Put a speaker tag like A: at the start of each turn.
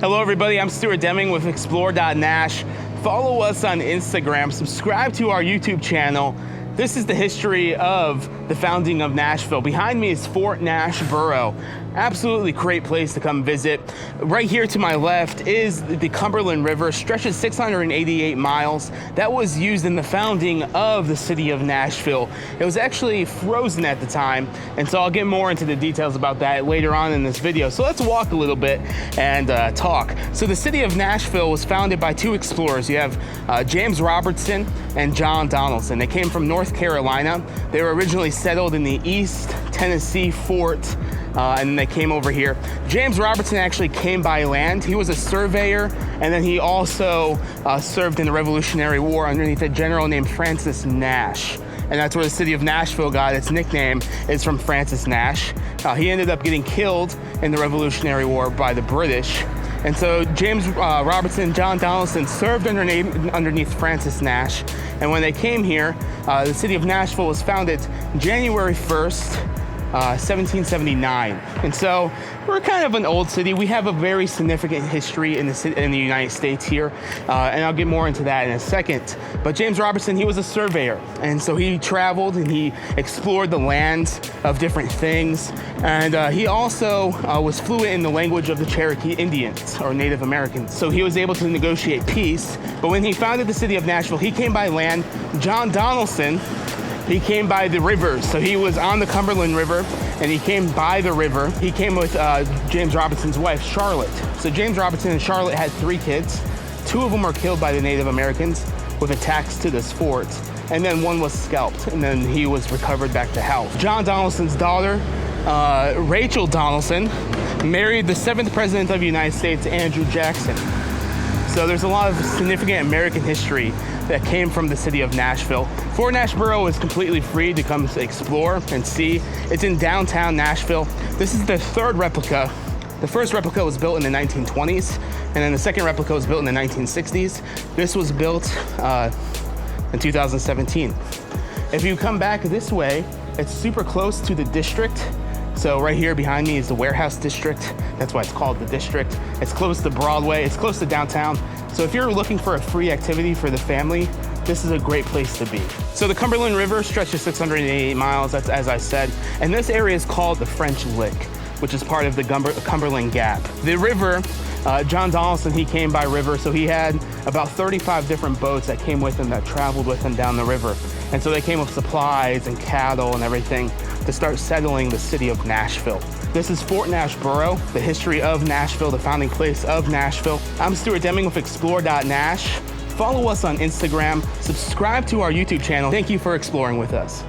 A: Hello everybody, I'm Stuart Deming with XPLR.NASH. Follow us on Instagram, subscribe to our YouTube channel. This is the history of the founding of Nashville. Behind me is Fort Nashborough. Absolutely great place to come visit. Right here to my left is the Cumberland River, stretches 688 miles. That was used in the founding of the city of Nashville. It was actually frozen at the time, and so I'll get more into the details about that later on in this video. So let's walk a little bit and talk. So the city of Nashville was founded by two explorers. You have James Robertson and John Donaldson. They came from North Carolina. They were originally settled in the East Tennessee fort, and they came over here. James Robertson actually came by land. He was a surveyor, and then he also served in the Revolutionary War underneath a general named Francis Nash. And that's where the city of Nashville got its nickname, is from Francis Nash. He ended up getting killed in the Revolutionary War by the British. And so James Robertson and John Donaldson served underneath Francis Nash. And when they came here, the city of Nashville was founded January 1st, 1779. And so we're kind of an old city. We have a very significant history in the United States here, and I'll get more into that in a second. But James Robertson, he was a surveyor, and so he traveled and he explored the lands of different things, and he also was fluent in the language of the Cherokee Indians, or Native Americans. So he was able to negotiate peace. But when he founded the city of Nashville, he came by land. John Donaldson, he came by the river. So he was on the Cumberland River, and he came by the river. He came with James Robertson's wife, Charlotte. So James Robertson and Charlotte had 3 kids. 2 of them were killed by the Native Americans with attacks to this fort, and then 1 was scalped, and then he was recovered back to health. John Donaldson's daughter, Rachel Donaldson, married the 7th president of the United States, Andrew Jackson. So there's a lot of significant American history that came from the city of Nashville. Fort Nashborough is completely free to come explore and see. It's in downtown Nashville. This is the 3rd replica. The first replica was built in the 1920s, and then the second replica was built in the 1960s. This was built in 2017. If you come back this way, it's super close to the district. So right here behind me is the warehouse district. That's why it's called the district. It's close to Broadway, it's close to downtown. So if you're looking for a free activity for the family, this is a great place to be. So the Cumberland River stretches 688 miles, that's as I said, and this area is called the French Lick, which is part of the Cumberland Gap. The river, John Donaldson, he came by river, so he had about 35 different boats that came with him, that traveled with him down the river. And so they came with supplies and cattle and everything to start settling the city of Nashville. This is Fort Nashborough, the history of Nashville, the founding place of Nashville. I'm Stuart Deming with XPLR.NASH. Follow us on Instagram, subscribe to our YouTube channel. Thank you for exploring with us.